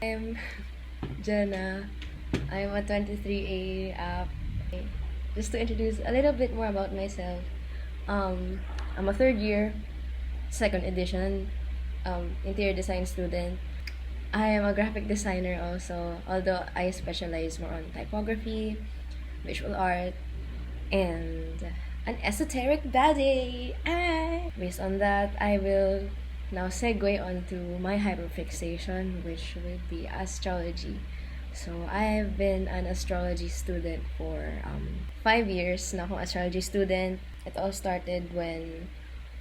I'm Jenna. I'm a 23A app. Just to introduce a little bit more about myself, I'm a third year, second edition, interior design student. I am a graphic designer also, although I specialize more on typography, visual art, and an esoteric baddie. Based on that, I will now segue onto my hyperfixation, which would be astrology. So, I've been an astrology student for 5 years na akong astrology student. It all started when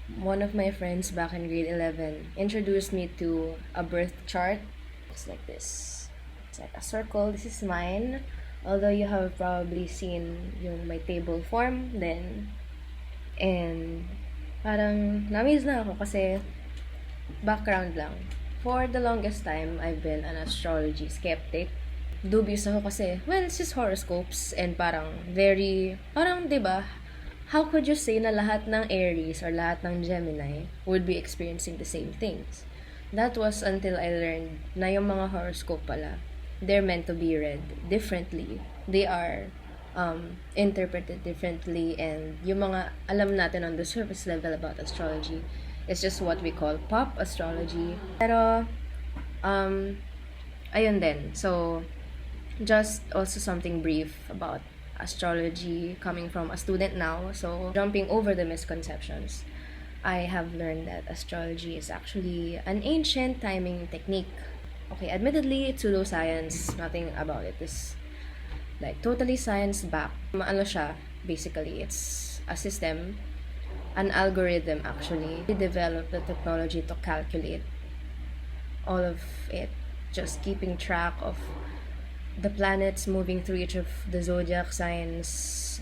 one of my friends back in grade 11 introduced me to a birth chart. It's like this. It's like a circle. This is mine. Although you have probably seen yung may table form then. And parang na-amaze na ako kasi background lang. For the longest time, I've been an astrology skeptic. Dubious ako kasi, well, it's just horoscopes and parang parang 'di ba? How could you say na lahat ng Aries or lahat ng Gemini would be experiencing the same things? That was until I learned na yung mga horoscope pala, they're meant to be read differently. They are interpreted differently, and yung mga alam natin on the surface level about astrology is just what we call pop astrology. Pero, ayun din. So, just also something brief about astrology coming from a student now. So, jumping over the misconceptions, I have learned that astrology is actually an ancient timing technique. Okay, admittedly, it's pseudoscience. Nothing about it is like totally science-backed. Ano siya, basically, it's a system, an algorithm actually. We developed the technology to calculate all of it, just keeping track of the planets moving through each of the zodiac signs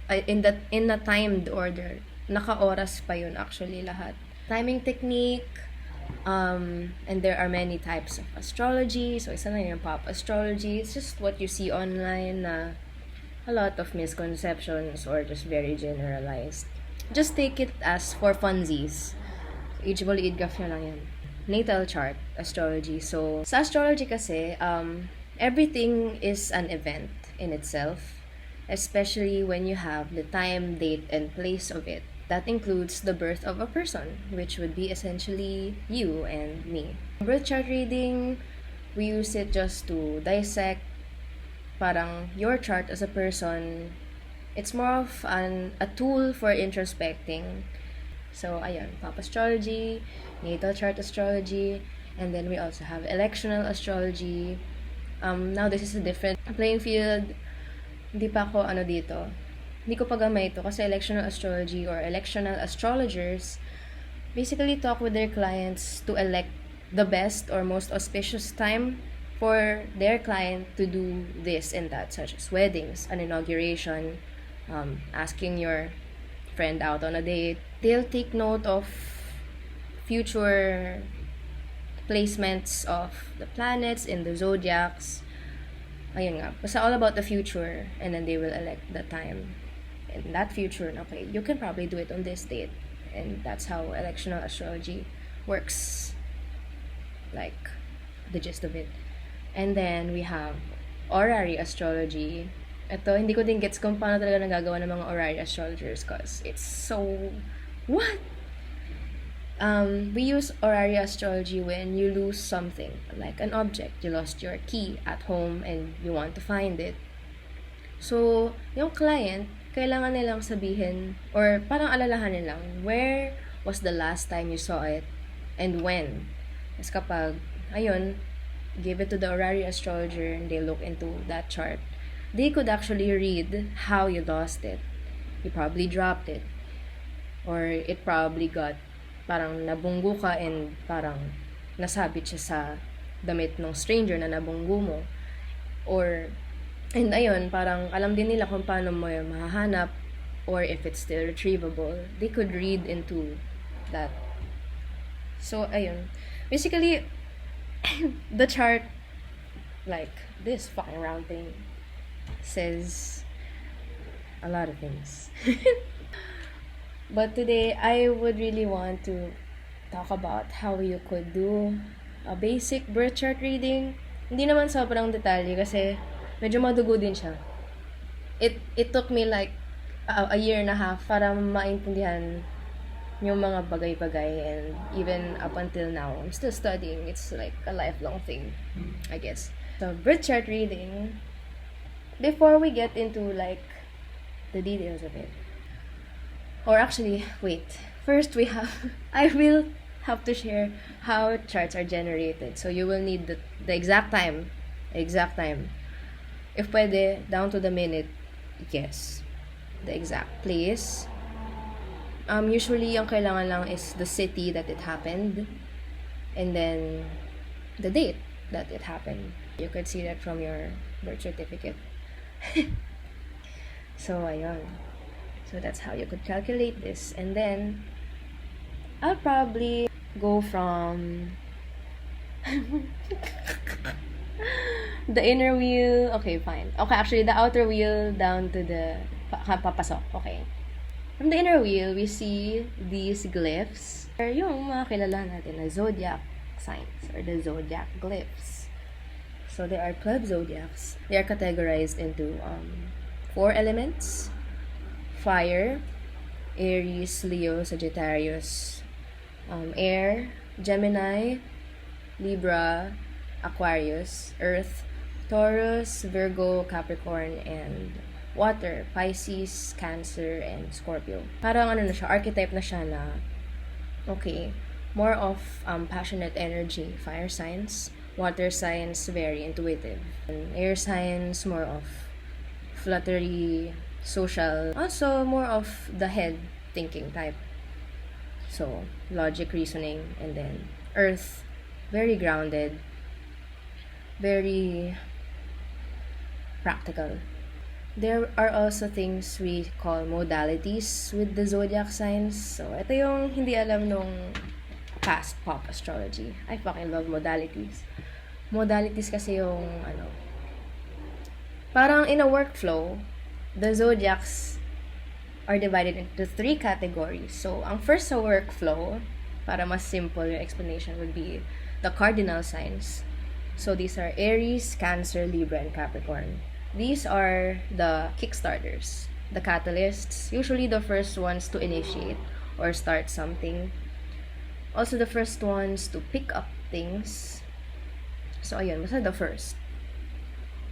in a timed order. Naka-oras pa yun actually lahat. Timing technique, and there are many types of astrology. So isa lang yung pop astrology. It's just what you see online na a lot of misconceptions or just very generalized. Just take it as for funsies. Each maliit graph nyo lang yan. Natal chart astrology. So sa astrology kasi, everything is an event in itself, especially when you have the time, date, and place of it. That includes the birth of a person, which would be essentially you and me. Birth chart reading, we use it just to dissect parang your chart as a person. It's more of a tool for introspecting. So, ayun, pop astrology, natal chart astrology, and then we also have electional astrology. Now this is a different playing field. Hindi pa ako dito. Hindi ko pa gamay ito kasi electional astrology or electional astrologers basically talk with their clients to elect the best or most auspicious time for their client to do this and that, such as weddings, an inauguration, asking your friend out on a date. They'll take note of future placements of the planets in the zodiacs. Ayun nga. Basta all about the future. And then they will elect the time. And that future, okay, you can probably do it on this date. And that's how electional astrology works. Like, the gist of it. And then we have horary astrology. Ito, hindi ko din gets kung paano talaga nagagawa ng mga horary astrologers because it's so... What? We use horary astrology when you lose something, like an object. You lost your key at home and you want to find it. So, yung client, kailangan nilang sabihin, or parang alalahanin lang, where was the last time you saw it and when? Kasi kapag, ayun, give it to the horary astrologer and they look into that chart, they could actually read how you lost it. You probably dropped it. Or it probably got parang nabunggo ka and parang nasabit siya sa damit ng stranger na nabunggo mo. Or, and ayun, parang alam din nila kung paano mo yung mahahanap or if it's still retrievable. They could read into that. So, ayun. Basically, the chart, like this fucking round thing, says a lot of things. But today, I would really want to talk about how you could do a basic birth chart reading Hindi naman sobrang detalye kasi medyo madugo din siya. It took me like a year and a half para maintindihan yung mga bagay-bagay, and even up until now, I'm still studying. It's like a lifelong thing, I guess. So, birth chart reading, before we get into like the details of it, or actually, wait, first we have, I will have to share how charts are generated. So, you will need the exact time. If pwede, down to the minute, yes. The exact place. Usually, ang kailangan lang is the city that it happened, and then the date that it happened. You could see that from your birth certificate. So, ayun. So, that's how you could calculate this. And then, I'll probably go from the inner wheel. Okay, fine. Okay, actually, the outer wheel down to the papasok. Okay. From the inner wheel, we see these glyphs. Yung mga kilala natin na zodiac signs or the zodiac glyphs. So there are 12 zodiacs. They are categorized into 4 elements: fire, Aries, Leo, Sagittarius, air, Gemini, Libra, Aquarius, earth, Taurus, Virgo, Capricorn, and water, Pisces, Cancer, and Scorpio. Parang ano na siya, archetype na siya na, okay, more of passionate energy, fire signs. Water signs, very intuitive. And air signs, more of fluttery, social. Also, more of the head thinking type. So, logic, reasoning. And then, earth, very grounded, very practical. There are also things we call modalities with the zodiac signs. So, ito yung hindi alam nung past pop astrology. I fucking love modalities. Modalities kasi yung, parang in a workflow, the zodiacs are divided into 3 categories. So, ang first sa workflow, para mas simple yung explanation, would be the cardinal signs. So, these are Aries, Cancer, Libra, and Capricorn. These are the kickstarters, the catalysts, usually the first ones to initiate or start something. Also the first ones to pick up things. So ayun, basta the first.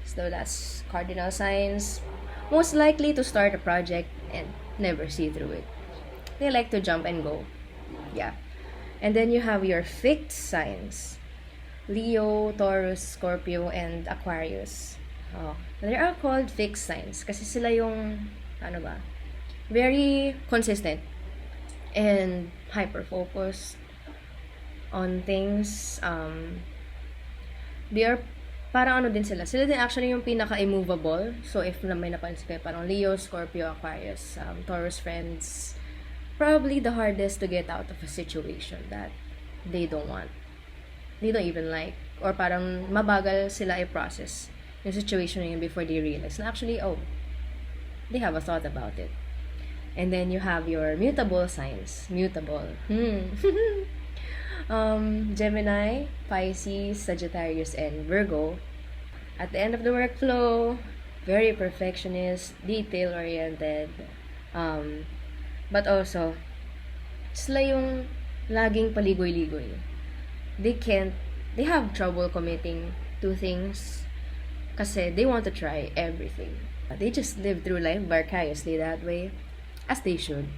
So that's cardinal signs. Most likely to start a project and never see through it. They like to jump and go. Yeah. And then you have your fixed signs: Leo, Taurus, Scorpio, and Aquarius. Oh, they are called fixed signs kasi sila yung, very consistent and hyper-focused on things. They are, parang din sila. Sila din actually yung pinaka-immovable. So, if may napansin kayo, parang Leo, Scorpio, Aquarius, Taurus friends, probably the hardest to get out of a situation that they don't want. They don't even like. Or parang mabagal sila i-process yung situation na yun before they realize na actually, they have a thought about it. And then you have your mutable signs. Mutable. Gemini, Pisces, Sagittarius, and Virgo. At the end of the workflow, very perfectionist, detail-oriented. But also, sila yung laging paligoy-ligoy. They have trouble committing to things kasi they want to try everything. They just live through life vicariously that way, as they should.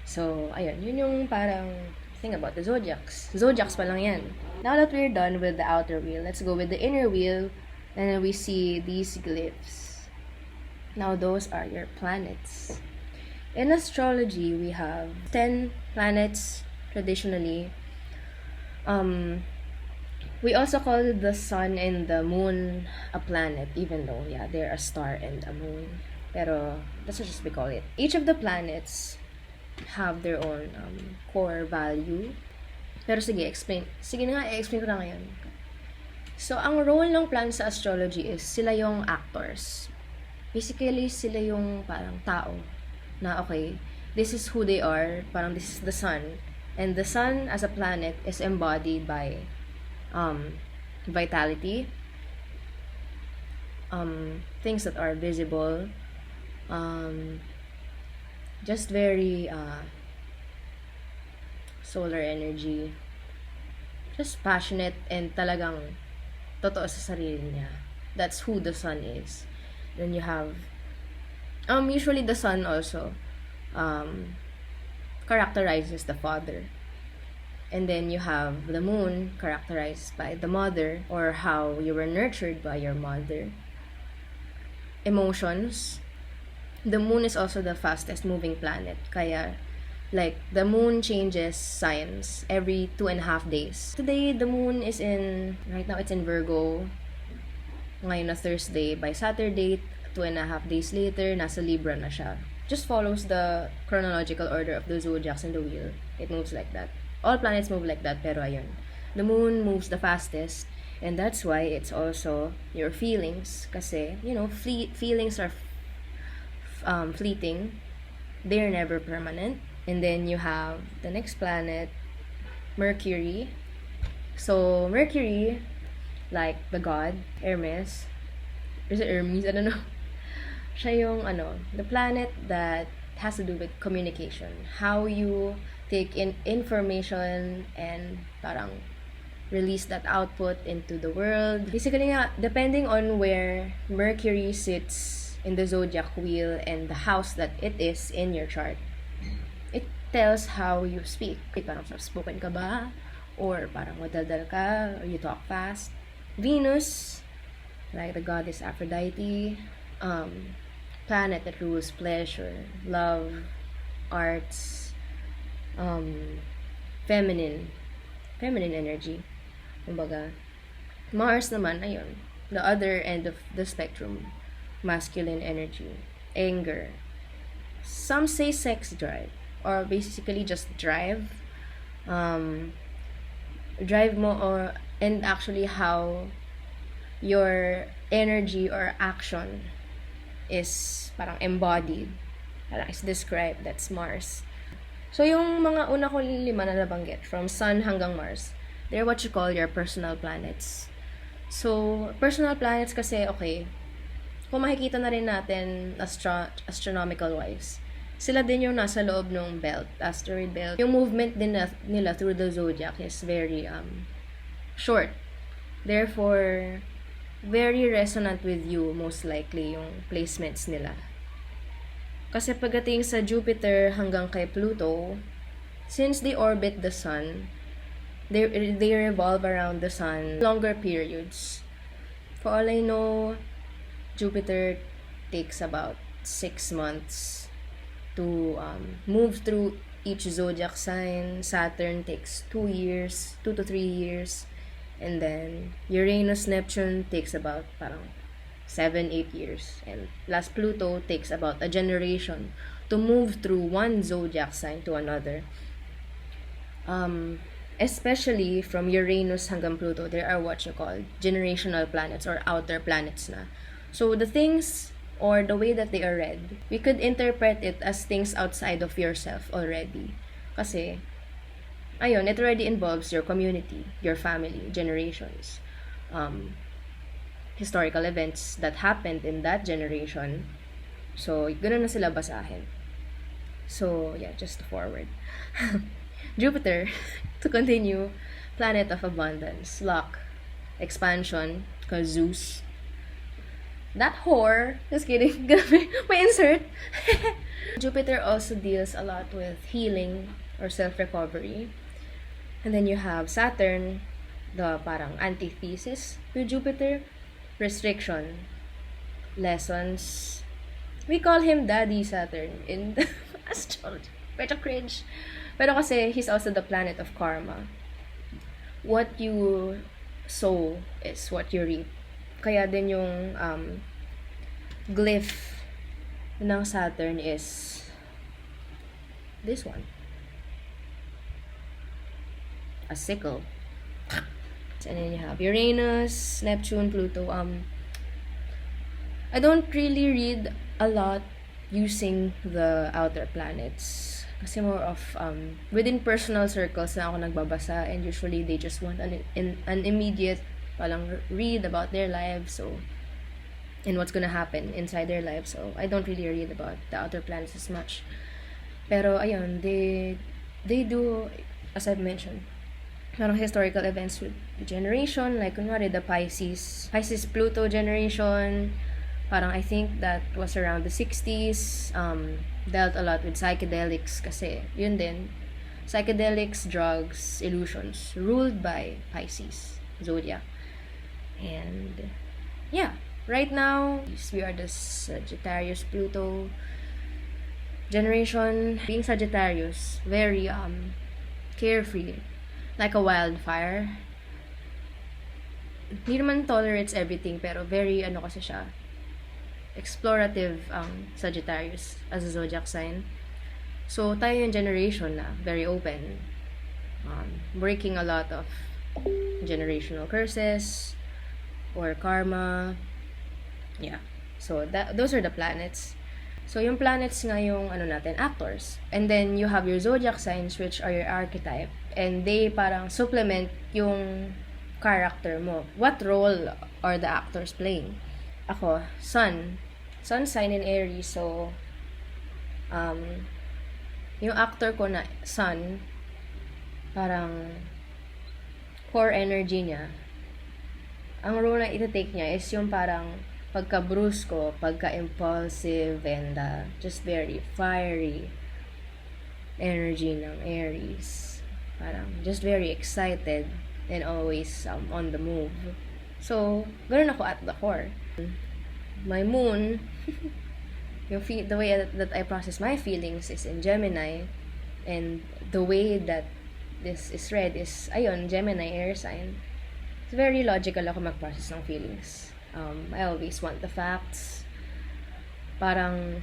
So, ayun, yun yung parang thing about the zodiacs. Zodiacs pa lang yan. Now that we're done with the outer wheel, let's go with the inner wheel, and then we see these glyphs. Now, those are your planets. In astrology, we have 10 planets traditionally. We also call the sun and the moon a planet, even though, they're a star and a moon. Pero, that's just we call it. Each of the planets have their own core value. Pero sige, explain. Sige na nga, i-explain ko na ngayon. So, ang role ng planets sa astrology is sila yung actors. Basically, sila yung parang tao na, okay, this is who they are. Parang this is the sun. And the sun as a planet is embodied by vitality, things that are visible, just very solar energy, just passionate and talagang totoo sa sarili niya. That's who the sun is. Then you have usually the sun also characterizes the father. And then you have the moon characterized by the mother, or how you were nurtured by your mother. Emotions. The moon is also the fastest moving planet. Kaya, like, the moon changes signs every 2.5 days. Today, the moon is right now it's in Virgo. Ngayon na Thursday. By Saturday, 2.5 days later, nasa Libra na siya. Just follows the chronological order of the zodiacs in the wheel. It moves like that. All planets move like that, pero ayun. The moon moves the fastest, and that's why it's also your feelings. Kasi, feelings are fleeting. They're never permanent. And then you have the next planet, Mercury. So, Mercury, like the god, Hermes. Is it Hermes? I don't know. Siya yung, the planet that has to do with communication. How you take in information and parang release that output into the world. Basically nga, depending on where Mercury sits in the zodiac wheel and the house that it is in your chart, it tells how you speak. Parang soft-spoken ka ba? Or parang madaldal ka? Or you talk fast? Venus, like the goddess Aphrodite, planet that rules pleasure, love, arts, feminine energy. Kumbaga, Mars naman, ayun, the other end of the spectrum, masculine energy, anger. Some say sex drive, or basically just drive mo, and actually how your energy or action is parang embodied, parang is described. That's Mars. So, yung mga una ko 5 na nabanggit, from Sun hanggang Mars, they're what you call your personal planets. So, personal planets kasi, okay, kung makikita na rin natin astronomical wise, sila din yung nasa loob ng belt, asteroid belt. Yung movement din nila through the zodiac is very short. Therefore, very resonant with you, most likely, yung placements nila. Kasi pagdating sa Jupiter hanggang kay Pluto, since they orbit the Sun, they revolve around the Sun longer periods. For all I know, Jupiter takes about 6 months to move through each zodiac sign. Saturn takes 2 years, 2 to 3 years. And then, Uranus, Neptune takes about parang 7-8 years. And last, Pluto takes about a generation to move through one zodiac sign to another. Especially from Uranus hanggang Pluto, there are what you call generational planets or outer planets na. So the things or the way that they are read, we could interpret it as things outside of yourself already. Kasi, ayun, it already involves your community, your family, generations. Historical events that happened in that generation. So, ganoon na sila basahin. So, yeah, just forward. Jupiter, to continue, planet of abundance, luck, expansion, cause Zeus. That whore, just kidding, may insert. Jupiter also deals a lot with healing or self-recovery. And then you have Saturn, the parang antithesis to Jupiter, restriction, lessons. We call him Daddy Saturn in astrology. Pero cringe. Pero kasi he's also the planet of karma. What you sow is what you reap. Kaya din yung glyph ng Saturn is this one. A sickle. And then you have Uranus, Neptune, Pluto. I don't really read a lot using the outer planets. Kasi more of within personal circles na ako nagbabasa, and usually they just want an immediate palang read about their lives. So and what's gonna happen inside their life. So I don't really read about the outer planets as much. Pero ayun, they do, as I've mentioned, parang historical events with the generation, like kunwari the Pisces Pluto generation. Parang I think that was around the 60s. Dealt a lot with psychedelics kasi yun din, psychedelics, drugs, illusions, ruled by Pisces zodiac. And yeah, right now we are the Sagittarius Pluto generation. Being Sagittarius, very carefree, like a wildfire. Hindi naman tolerates everything, pero very kasi siya, explorative Sagittarius as a zodiac sign. So tayo yung generation na very open, breaking a lot of generational curses or karma. Yeah. So those are the planets. So yung planets nga yung natin, actors. And then you have your zodiac signs, which are your archetype. And they parang supplement yung character mo. What role are the actors playing? Ako, sun sign in Aries. So yung actor ko na sun, parang core energy niya, ang role na ita-take niya is yung parang pagka-brusco, pagka-impulsive, and just very fiery energy ng Aries. Parang just very excited and always on the move. So, ganun ako at the core. My moon, the way that I process my feelings is in Gemini, and the way that this is read is, ayun, Gemini air sign. It's very logical ako mag-process ng feelings. I always want the facts. Parang,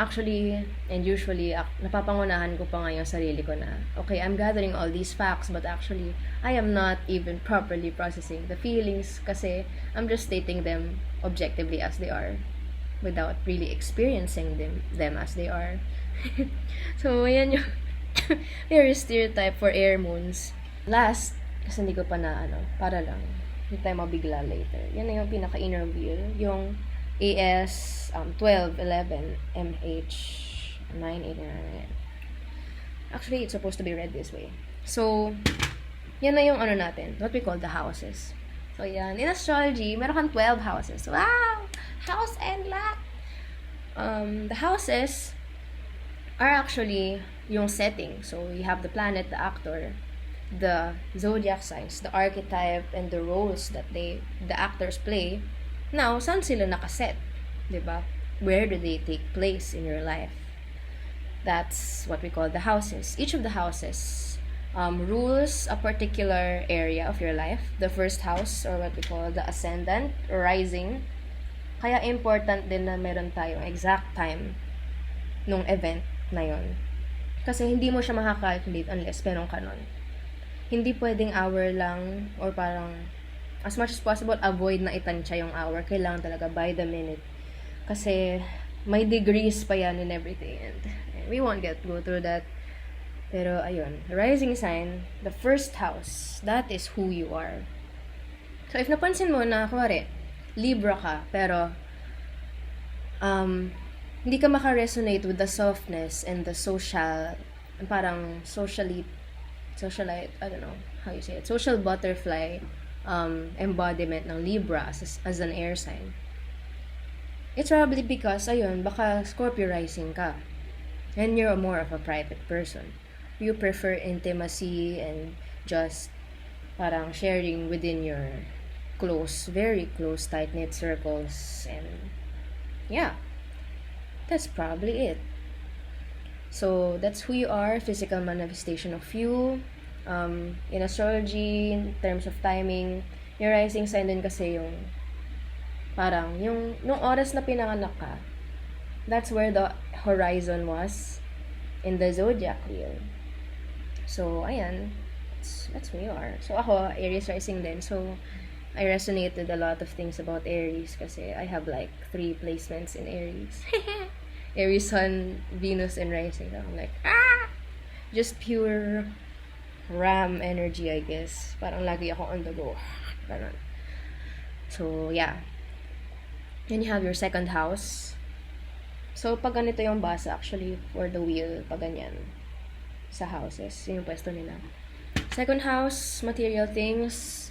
actually, and usually, napapangunahan ko pa nga yung sarili ko na, okay, I'm gathering all these facts, but actually, I am not even properly processing the feelings kasi I'm just stating them objectively as they are without really experiencing them as they are. So, ayan yung very stereotype for air moons. Last, kasi hindi ko pa na para lang hindi tayo mabigla later. Yan na yung pinaka-interview, yung AS 12, 11, MH 9, 8, 9. Actually, it's supposed to be read this way. So, yan na yung natin, what we call the houses. So, yan. In astrology, meron kang 12 houses. Wow! House and lot! The houses are actually yung setting. So, you have the planet, the actor, the zodiac signs, the archetype, and the roles that the actors play. Now, saan sila nakaset? Diba? Where do they take place in your life? That's what we call the houses. Each of the houses rules a particular area of your life. The first house, or what we call the ascendant, or rising. Kaya important din na meron tayong exact time nung event na yon. Kasi hindi mo siya makakalculate unless meron ka nun. Hindi pwedeng hour lang, or parang as much as possible avoid na itansya yung hour. Kailangan talaga by the minute. Kasi may degrees pa yan and everything, and we won't go through that. Pero ayun, rising sign, the first house, that is who you are. So if napansin mo na kuwari Libra ka, pero hindi ka maka-resonate with the softness and the social, parang socialite, I don't know how you say it, social butterfly embodiment ng Libra as an air sign. It's probably because, ayun, baka Scorpio rising ka. And you're more of a private person. You prefer intimacy and just parang sharing within your close, very close, tight-knit circles. And yeah, that's probably it. So that's who you are, physical manifestation of you. In astrology, in terms of timing, yung rising sign din kasi yung parang yung nung oras na pinanganak ka, that's where the horizon was in the zodiac wheel. So ayan, that's who you are. So ako, Aries rising din. So I resonated a lot of things about Aries kasi I have like 3 placements in Aries. Aries, Sun, Venus, and rising. So I'm like, just pure Ram energy, I guess. Parang lagi ako on the go. Ganun. So, yeah. Then you have your second house. So, pag ganito yung basa, actually, for the wheel, pag ganyan, sa houses, yun yung pwesto nila. Second house, material things,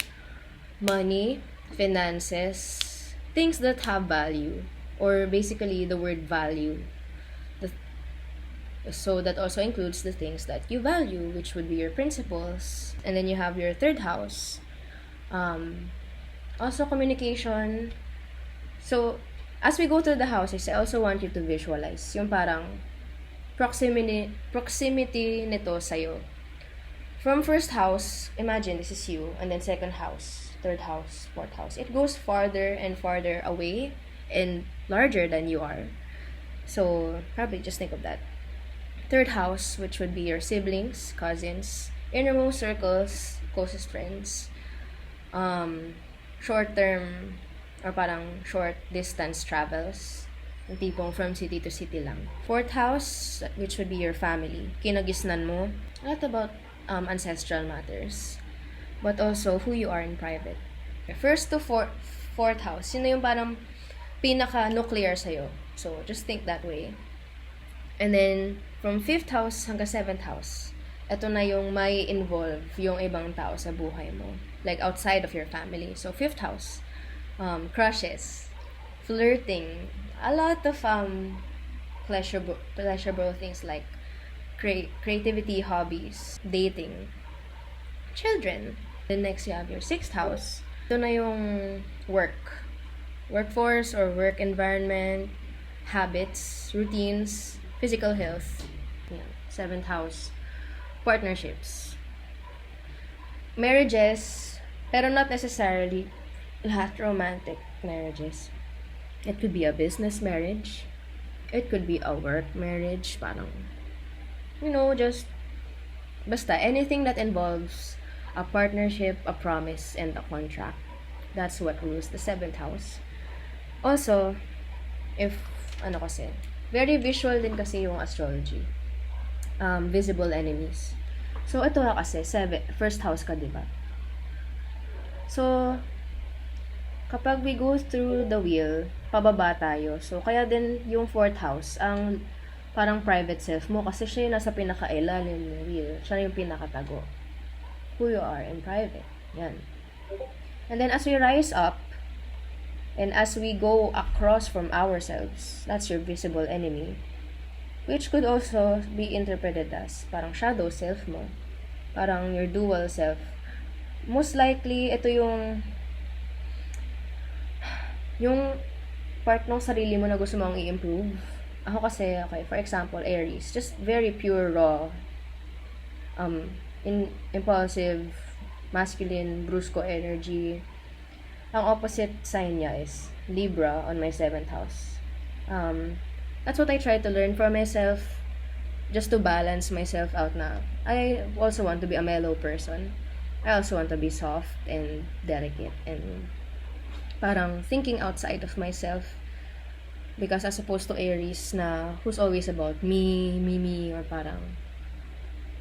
money, finances, things that have value, or basically the word value. So that also includes the things that you value, which would be your principles. And then you have your third house. Also communication. So, as we go through the houses, I also want you to visualize yung parang proximity nito sa'yo. From first house, imagine this is you, and then second house, third house, fourth house. It goes farther and farther away and larger than you are. So, probably just think of that. Third house, which would be your siblings, cousins, innermost circles, closest friends, short-term or parang short distance travels, yung tipong from city to city lang. Fourth house, which would be your family, kinagisnan mo, not about ancestral matters, but also who you are in private. First to fourth house, yun na yung parang pinaka-nuclear sa'yo. So, just think that way. And then, from 5th house hanggang 7th house, ito na yung may involve yung ibang tao sa buhay mo. Like, outside of your family. So, 5th house, crushes, flirting, a lot of pleasurable things like creativity, hobbies, dating, children. Then next, you have your 6th house. Ito na yung workforce or work environment, habits, routines, physical health. Yeah. 7th house, partnerships, marriages, pero not necessarily lahat romantic marriages. It could be a business marriage. It could be a work marriage. Parang, just basta anything that involves a partnership, a promise, and a contract. That's what rules the 7th house. Also, very visual din kasi yung astrology. Visible enemies. So, ito kasi, first house ka, diba? So, kapag we go through the wheel, pababa tayo. So, kaya din yung 4th house, ang parang private self mo kasi siya yung nasa pinaka-ilalim ng wheel. Siya yung pinakatago. Who you are in private. Yan. And then, as we rise up, and as we go across from ourselves, that's your visible enemy, which could also be interpreted as parang shadow self mo. Parang your dual self. Most likely, ito yung part ng sarili mo na gusto mong i-improve. Ako kasi, for example, Aries, just very pure, raw, impulsive, masculine, brusco energy. Ang opposite sign niya is Libra on my 7th house. That's what I try to learn for myself, just to balance myself out na. I also want to be a mellow person. I also want to be soft and delicate and parang thinking outside of myself, because as opposed to Aries na who's always about me, or parang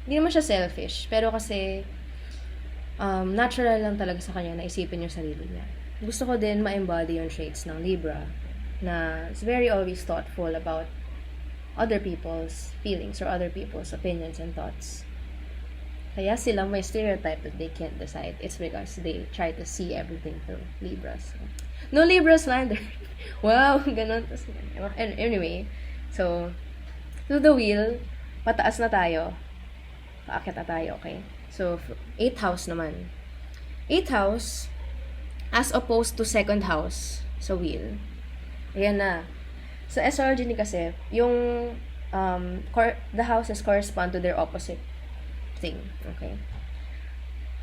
hindi naman siya selfish, pero kasi natural lang talaga sa kanya na isipin yung sarili niya. Gusto ko din ma-embody yung traits ng Libra na is very always thoughtful about other people's feelings or other people's opinions and thoughts. Kaya sila may stereotype that they can't decide. It's because they try to see everything through Libras. No Libra slander. Wow, ganun. Anyway, so, to the wheel, pataas na tayo. Paakit na tayo, okay? So, 8th house naman. 8th house, as opposed to 2nd house sa wheel. Ayan na. Sa astrology ni kasi, yung the houses correspond to their opposite thing. Okay?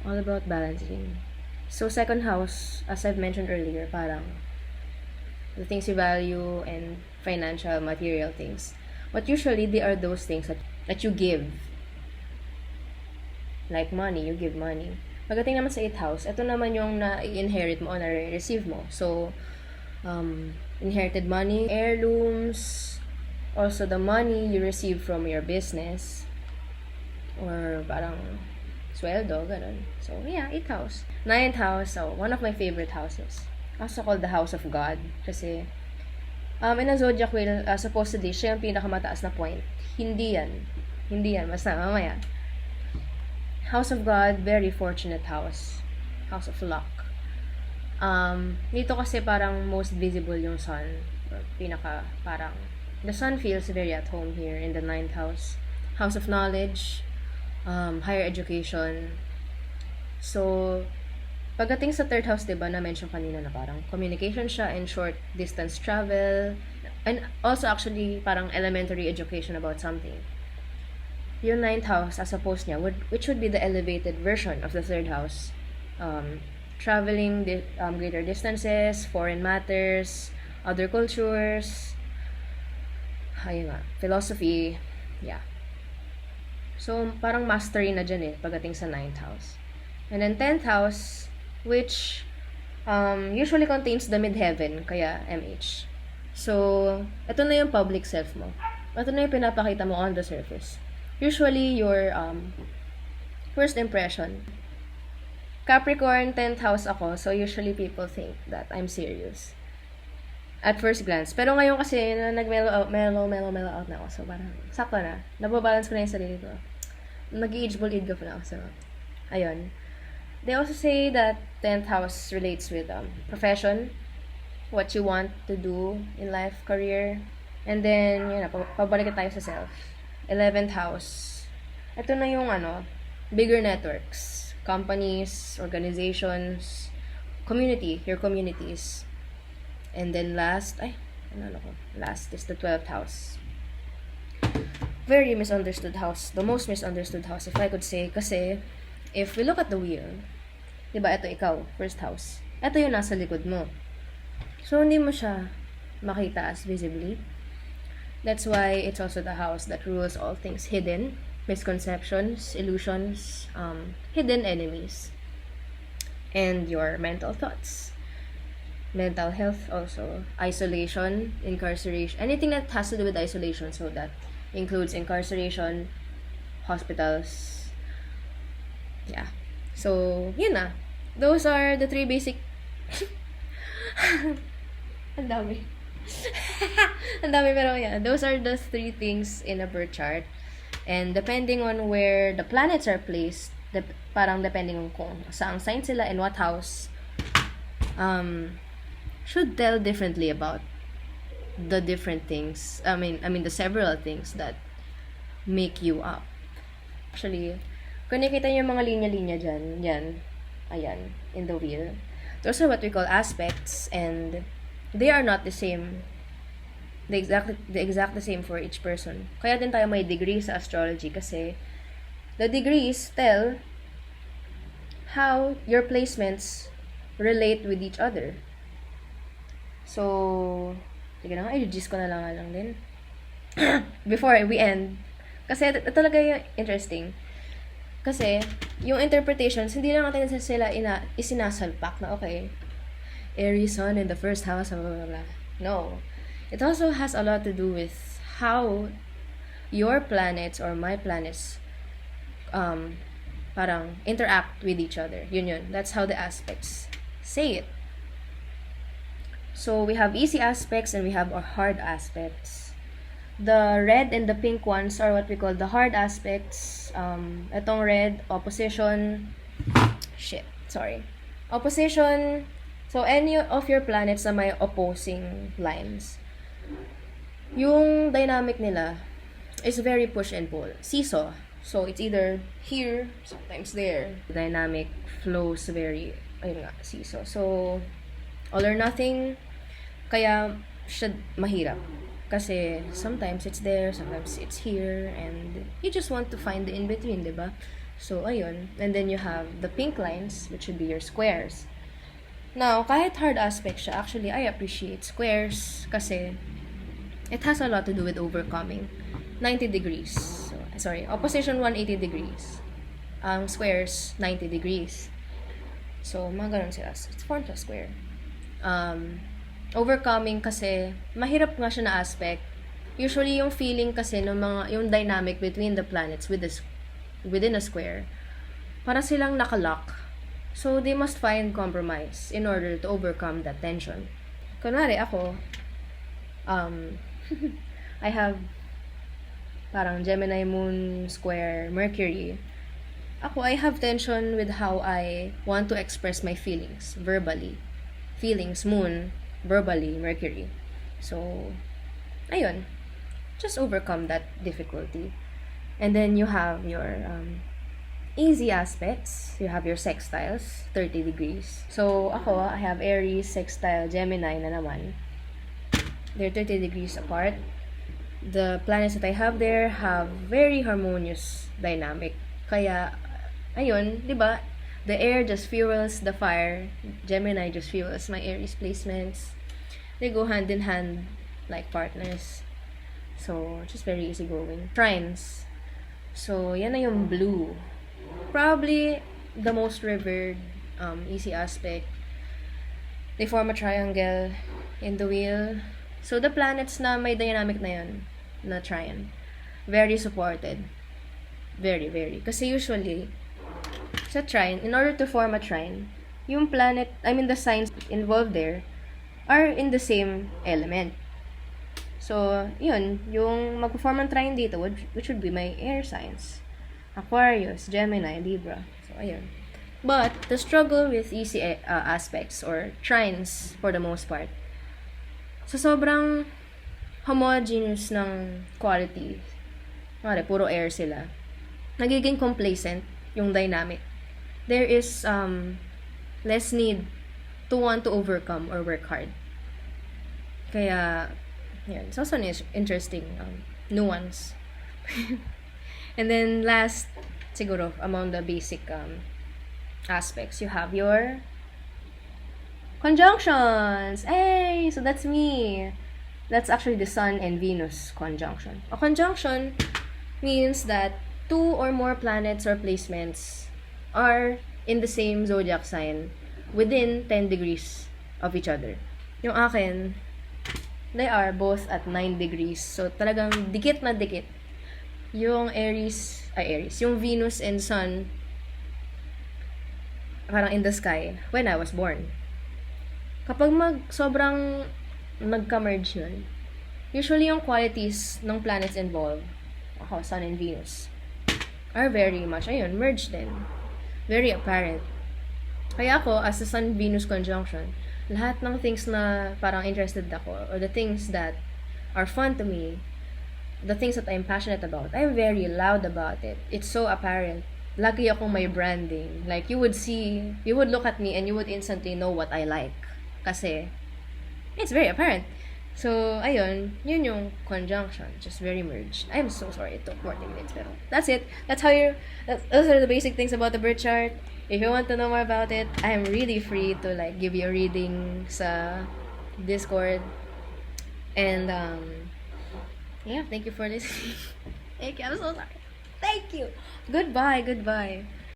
All about balancing. So, 2nd house, as I've mentioned earlier, parang the things you value and financial, material things. But usually, they are those things that you give. Like money, you give money. Pagdating naman sa 8th house, ito naman yung na-inherit mo o na-receive mo. So, inherited money, heirlooms, also the money you receive from your business, or parang sweldo, ganun. So, yeah, 8th house. 9th house, so one of my favorite houses. Also called the house of God, kasi In a zodiac wheel, supposedly, siya yung pinakamataas na point. Hindi yan. Hindi yan. Basta, mamaya. House of God, very fortunate house. House of luck. Dito kasi parang most visible yung sun. Parang, the sun feels very at home here in the 9th house. House of knowledge, higher education. So, pagdating sa 3rd house, diba, na-mention kanina na parang communication siya and short distance travel. And also actually, parang elementary education about something. Yung 9th house, as opposed niya, which would be the elevated version of the 3rd house. Traveling greater distances, foreign matters, other cultures, ayun nga, philosophy, yeah. So, parang mastery na dyan pagdating sa 9th house. And then 10th house, which usually contains the midheaven, kaya MH. So, ito na yung public self mo. Ito na yung pinapakita mo on the surface. Usually, your first impression. Capricorn, 10th house ako, so usually people think that I'm serious. At first glance. Pero ngayon kasi, nag-mellow out na ako. So, parang, sakto na. Nababalance ko na yung sarili ko. Nag-age bull-age ko na ako. So, ayun. They also say that 10th house relates with profession, what you want to do in life, career, and then, yun na, pabalik tayo sa self. 11th house. Ito na yung, bigger networks. Companies, organizations, community, your communities. And then last is the 12th house. Very misunderstood house. The most misunderstood house, if I could say. Kasi, if we look at the wheel, diba, ito ikaw, first house. Ito yung nasa likod mo. So, hindi mo siya makita as visibly. That's why it's also the house that rules all things hidden, misconceptions, illusions, hidden enemies, and your mental thoughts. Mental health also, isolation, incarceration, anything that has to do with isolation, so that includes incarceration, hospitals, yeah. So, yun na. Those are the 3 basic... Ang dami. Ang dami, pero yeah. Those are the 3 things in a birth chart. And depending on where the planets are placed, parang depending on kung saang sign sila and what house, should tell differently about the different things. I mean the several things that make you up. Actually, kung nakita niyo yung mga linya-linya dyan, yan, ayan, in the wheel. Those are what we call aspects, and they are not the same. The exact the same for each person. Kaya din tayo may degree sa astrology kasi the degrees tell how your placements relate with each other. So, sige na nga, i-reduce ko na lang din. Before we end. Kasi ito talaga yung interesting. Kasi, yung interpretations, hindi lang natin sila isinasalpak na, okay, Aries sun in the first house, blah, blah, blah. No. It also has a lot to do with how your planets or my planets parang interact with each other. Yun. That's how the aspects say it. So, we have easy aspects and we have hard aspects. The red and the pink ones are what we call the hard aspects. Itong red, opposition. Opposition. So, any of your planets na may opposing lines. Yung dynamic nila is very push and pull. Seesaw. So, it's either here, sometimes there. The dynamic flows very, seesaw. So, all or nothing, kaya siya mahirap. Kasi sometimes it's there, sometimes it's here, and you just want to find the in-between, diba? So, ayun. And then you have the pink lines, which would be your squares. Now, kahit hard aspect siya, actually, I appreciate squares kasi it has a lot to do with overcoming. 90 degrees. Opposition 180 degrees. Squares, 90 degrees. So, mga ganun sila. It's formed a square. Overcoming kasi, mahirap nga siya na aspect. Usually, yung feeling kasi yung dynamic between the planets within a square, para silang nakalock. So, they must find compromise in order to overcome that tension. Kunwari, ako, Um, I have parang Gemini moon square Mercury. I have tension with how I want to express my feelings verbally. Feelings, moon, verbally, Mercury. So, ayun. Just overcome that difficulty. And then you have your easy aspects. You have your sextiles, 30 degrees. So, I have Aries, sextile, Gemini na naman. They're 30 degrees apart. The planets that I have there have very harmonious dynamic. Kaya, ayun, di ba? The air just fuels the fire. Gemini just fuels my Aries placements. They go hand in hand like partners. So, just very easygoing. Trines. So, yan na yung blue. Probably the most revered easy aspect. They form a triangle in the wheel. So, the planets na may dynamic na yun, na trine, very supported. Very, very. Kasi usually, sa trine, in order to form a trine, yung the signs involved there are in the same element. So, yun, yung magpo-form ng trine dito, which would be my air signs. Aquarius, Gemini, Libra. So, ayun. But, the struggle with easy aspects or trines, for the most part, so sobrang homogeneous ng quality, puro air sila, nagiging complacent yung dynamic. There is less need to want to overcome or work hard. Kaya, yan. It's also an interesting nuance. And then last, siguro, among the basic aspects, you have your conjunctions. Hey! So that's me. That's actually the Sun and Venus conjunction. A conjunction means that two or more planets or placements are in the same zodiac sign within 10 degrees of each other. Yung akin, they are both at 9 degrees. So, talagang dikit na dikit. Yung Aries, yung Venus and Sun, parang in the sky, when I was born. Kapag sobrang nagka-merge yun, usually yung qualities ng planets involved, Sun and Venus, are very much, merged din. Very apparent. Kaya ako, as a Sun-Venus conjunction, lahat ng things na parang interested ako, or the things that are fun to me, the things that I'm passionate about, I'm very loud about it. It's so apparent. Lagi akong may branding. Like, you would look at me and you would instantly know what I like. Kasi, it's very apparent. So, ayun, yun yung conjunction. Just very merged. I'm so sorry, it took 40 minutes. Pero that's it. Those are the basic things about the birth chart. If you want to know more about it, I'm really free to give you a reading sa Discord. And, yeah, thank you for listening. Thank you, I'm so sorry. Thank you. Goodbye.